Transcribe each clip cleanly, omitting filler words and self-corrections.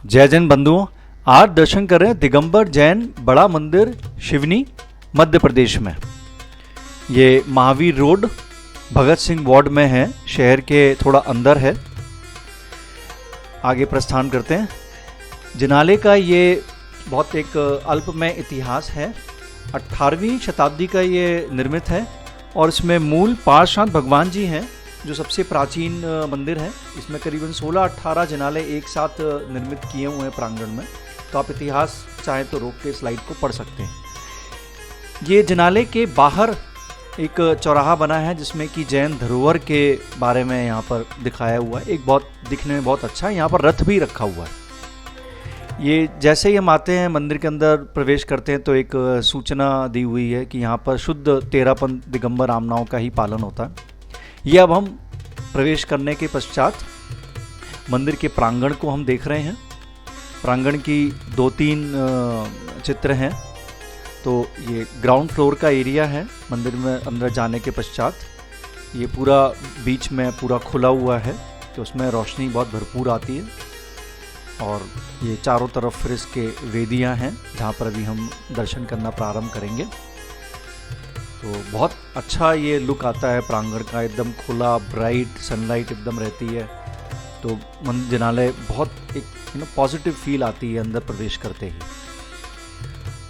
जय जैन बंधुओं, आज दर्शन कर रहे हैं दिगंबर जैन बड़ा मंदिर शिवनी मध्य प्रदेश में। ये महावीर रोड भगत सिंह वार्ड में है, शहर के थोड़ा अंदर है। आगे प्रस्थान करते हैं। जिनाले का ये बहुत एक अल्पमय इतिहास है। 18वीं शताब्दी का ये निर्मित है और इसमें मूल पार्श्वनाथ भगवान जी हैं जो सबसे प्राचीन मंदिर है। इसमें करीबन 16-18 जिनाले एक साथ निर्मित किए हुए हैं प्रांगण में। तो आप इतिहास चाहें तो रोक के स्लाइड को पढ़ सकते हैं। ये जिनाले के बाहर एक चौराहा बना है जिसमें कि जैन धरोहर के बारे में यहाँ पर दिखाया हुआ है। एक बहुत दिखने में बहुत अच्छा है। यहाँ पर रथ भी रखा हुआ है। ये जैसे ही हम आते हैं मंदिर के अंदर प्रवेश करते हैं तो एक सूचना दी हुई है कि यहाँ पर शुद्ध तेरापंथ दिगंबर आमनाओं का ही पालन होता है। ये अब हम प्रवेश करने के पश्चात मंदिर के प्रांगण को हम देख रहे हैं। प्रांगण की 2-3 चित्र हैं। तो ये ग्राउंड फ्लोर का एरिया है। मंदिर में अंदर जाने के पश्चात ये पूरा बीच में पूरा खुला हुआ है तो उसमें रोशनी बहुत भरपूर आती है। और ये चारों तरफ फिर इसके वेदियाँ हैं जहाँ पर अभी हम दर्शन करना प्रारंभ करेंगे। तो बहुत अच्छा ये लुक आता है प्रांगण का, एकदम खुला, ब्राइट सनलाइट एकदम रहती है। तो जिनालय बहुत एक पॉजिटिव फील आती है अंदर प्रवेश करते ही।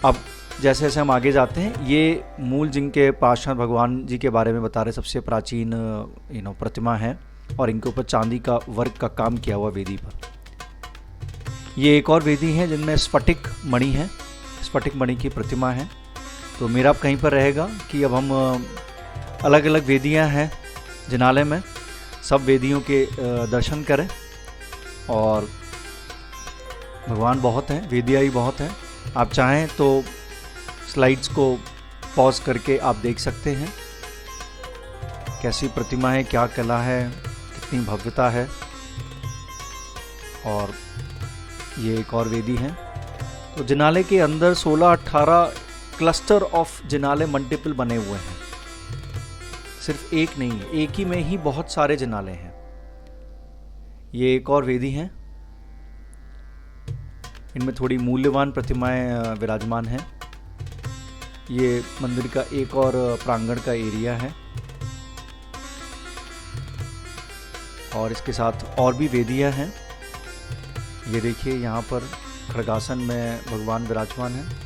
अब जैसे जैसे हम आगे जाते हैं, ये मूल जिनके पार्श्वनाथ भगवान जी के बारे में बता रहे सबसे प्राचीन प्रतिमा है और इनके ऊपर चांदी का वर्क का काम किया हुआ वेदी पर। ये एक और वेदी है जिनमें स्फटिक मणि है, स्फटिक मणि की प्रतिमा है। तो मेरा कहीं पर रहेगा कि अब हम अलग अलग वेदियां हैं जिनालय में, सब वेदियों के दर्शन करें। और भगवान बहुत हैं, वेदियाँ ही बहुत हैं। आप चाहें तो स्लाइड्स को पॉज करके आप देख सकते हैं कैसी प्रतिमा है, क्या कला है, कितनी भव्यता है। और ये एक और वेदी है। तो जिनालय के अंदर 16-18 क्लस्टर ऑफ जिनाले मल्टीपल बने हुए हैं, सिर्फ एक नहीं है, एक ही में ही बहुत सारे जिनाले हैं। ये एक और वेदी है, इनमें थोड़ी मूल्यवान प्रतिमाएं विराजमान हैं। ये मंदिर का एक और प्रांगण का एरिया है और इसके साथ और भी वेदियां हैं। ये देखिए यहाँ पर खड़गासन में भगवान विराजमान हैं।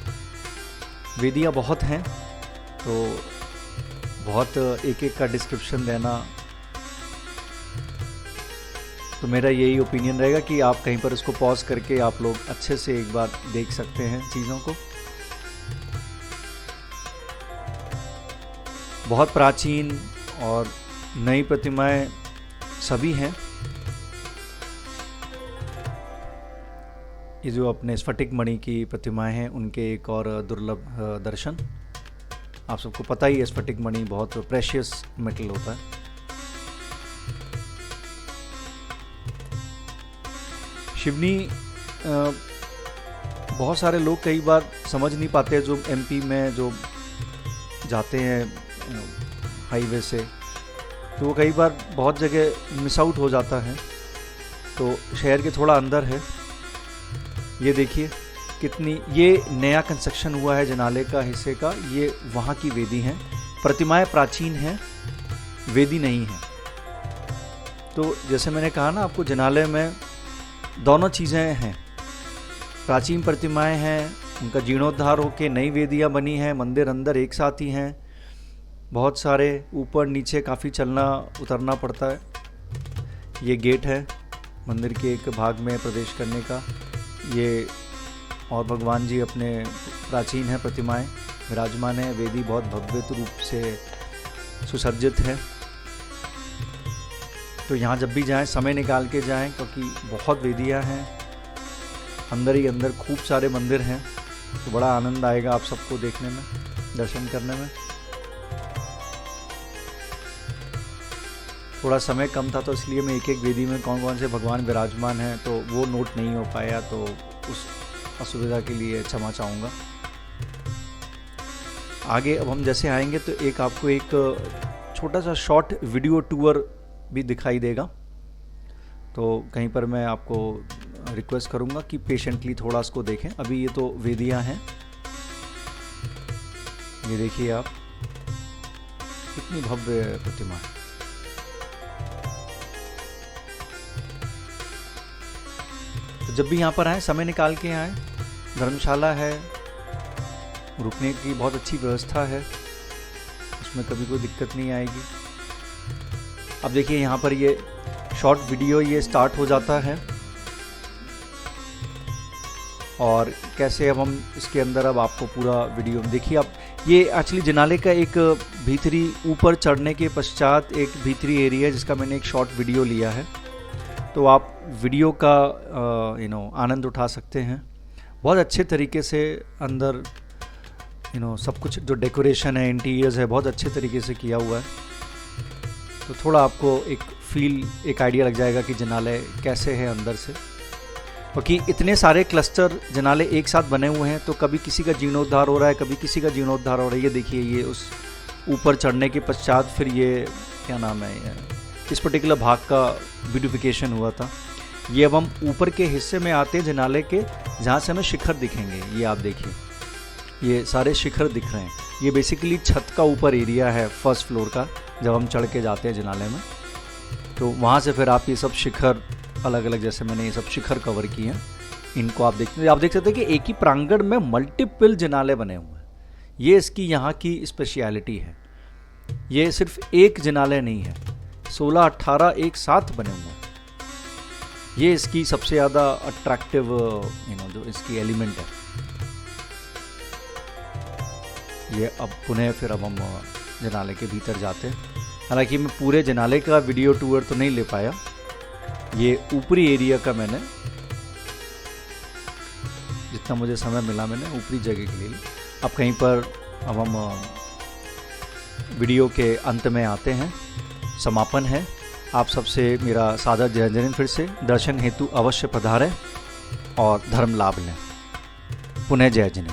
वेदियाँ बहुत हैं तो बहुत एक एक का डिस्क्रिप्शन देना, तो मेरा यही ओपिनियन रहेगा कि आप कहीं पर इसको पॉज करके आप लोग अच्छे से एक बार देख सकते हैं चीज़ों को। बहुत प्राचीन और नई प्रतिमाएं सभी हैं। ये जो अपने स्फटिक मणि की प्रतिमाएं हैं उनके एक और दुर्लभ दर्शन। आप सबको पता ही है स्फटिक मणि बहुत प्रेशियस मेटल होता है। शिवनी बहुत सारे लोग कई बार समझ नहीं पाते, जो एमपी में जो जाते हैं हाईवे से, तो वो कई बार बहुत जगह मिस आउट हो जाता है। तो शहर के थोड़ा अंदर है। ये देखिए कितनी, ये नया कंस्ट्रक्शन हुआ है जिनाले का हिस्से का। ये वहाँ की वेदी हैं। प्रतिमाएं प्राचीन हैं, वेदी नहीं है। तो जैसे मैंने कहा ना आपको, जिनाले में दोनों चीज़ें हैं। प्राचीन प्रतिमाएं हैं, उनका जीर्णोद्धार होकर नई वेदियाँ बनी हैं। मंदिर अंदर एक साथ ही हैं, बहुत सारे ऊपर नीचे काफ़ी चलना उतरना पड़ता है। ये गेट है मंदिर के एक भाग में प्रवेश करने का। ये और भगवान जी अपने प्राचीन है, प्रतिमाएं विराजमान है। वेदी बहुत भव्य रूप से सुसज्जित है। तो यहाँ जब भी जाएं समय निकाल के जाएं, क्योंकि बहुत वेदियाँ हैं, अंदर ही अंदर खूब सारे मंदिर हैं। तो बड़ा आनंद आएगा आप सबको देखने में, दर्शन करने में। थोड़ा समय कम था तो इसलिए मैं एक एक वेदी में कौन कौन से भगवान विराजमान हैं तो वो नोट नहीं हो पाया, तो उस असुविधा के लिए क्षमा चाहूँगा। आगे अब हम जैसे आएंगे तो एक आपको एक छोटा सा शॉर्ट वीडियो टूर भी दिखाई देगा। तो कहीं पर मैं आपको रिक्वेस्ट करूँगा कि पेशेंटली थोड़ा इसको देखें। अभी ये तो वेदियाँ हैं, ये देखिए आप, कितनी भव्य प्रतिमा है। तो जब भी यहाँ पर आए समय निकाल के आए, धर्मशाला है, रुकने की बहुत अच्छी व्यवस्था है, उसमें कभी कोई दिक्कत नहीं आएगी। अब देखिए यहाँ पर ये शॉर्ट वीडियो ये स्टार्ट हो जाता है और कैसे अब हम इसके अंदर अब आपको पूरा वीडियो देखिए। आप ये एक्चुअली जिनाले का एक भीतरी ऊपर चढ़ने के पश्चात एक भीतरी एरिया है जिसका मैंने एक शॉर्ट वीडियो लिया है, तो आप वीडियो का आनंद उठा सकते हैं। बहुत अच्छे तरीके से अंदर सब कुछ जो डेकोरेशन है, इंटीरियर्स है, बहुत अच्छे तरीके से किया हुआ है। तो थोड़ा आपको एक फील, एक आइडिया लग जाएगा कि जिनालय कैसे है अंदर से, क्योंकि इतने सारे क्लस्टर जिनाले एक साथ बने हुए हैं, तो कभी किसी का जीर्णोद्धार हो रहा है, कभी किसी का जीर्णोद्धार हो रहा है। ये देखिए, ये उस ऊपर चढ़ने के पश्चात फिर ये क्या नाम है, इस पर्टिकुलर भाग का ब्यूटिफिकेशन हुआ था। ये अब हम ऊपर के हिस्से में आते हैं जिनाले के, जहाँ से हमें शिखर दिखेंगे। ये आप देखिए, ये सारे शिखर दिख रहे हैं। ये बेसिकली छत का ऊपर एरिया है फर्स्ट फ्लोर का, जब हम चढ़ के जाते हैं जिनाले में, तो वहाँ से फिर आप ये सब शिखर अलग अलग, जैसे मैंने ये सब शिखर कवर किए हैं, इनको आप देखते हैं। आप देख सकते हैं कि एक ही प्रांगण में मल्टीपल जिनाले बने हुए हैं। ये इसकी यहाँ की स्पेशलिटी है। ये सिर्फ एक जिनाले नहीं है, 16-18 एक साथ बने हुए हैं। ये इसकी सबसे ज़्यादा अट्रैक्टिव जो इसकी एलिमेंट है। ये अब पुनः फिर अब हम जिनाले के भीतर जाते हैं। हालांकि मैं पूरे जिनाले का वीडियो टूर तो नहीं ले पाया, ये ऊपरी एरिया का मैंने जितना मुझे समय मिला मैंने ऊपरी जगह के लिए। अब कहीं पर अब हम वीडियो के अंत में आते हैं, समापन है। आप सबसे मेरा सादर जय जैन, फिर से दर्शन हेतु अवश्य पधारें और धर्म लाभ लें। पुनः जय जैन।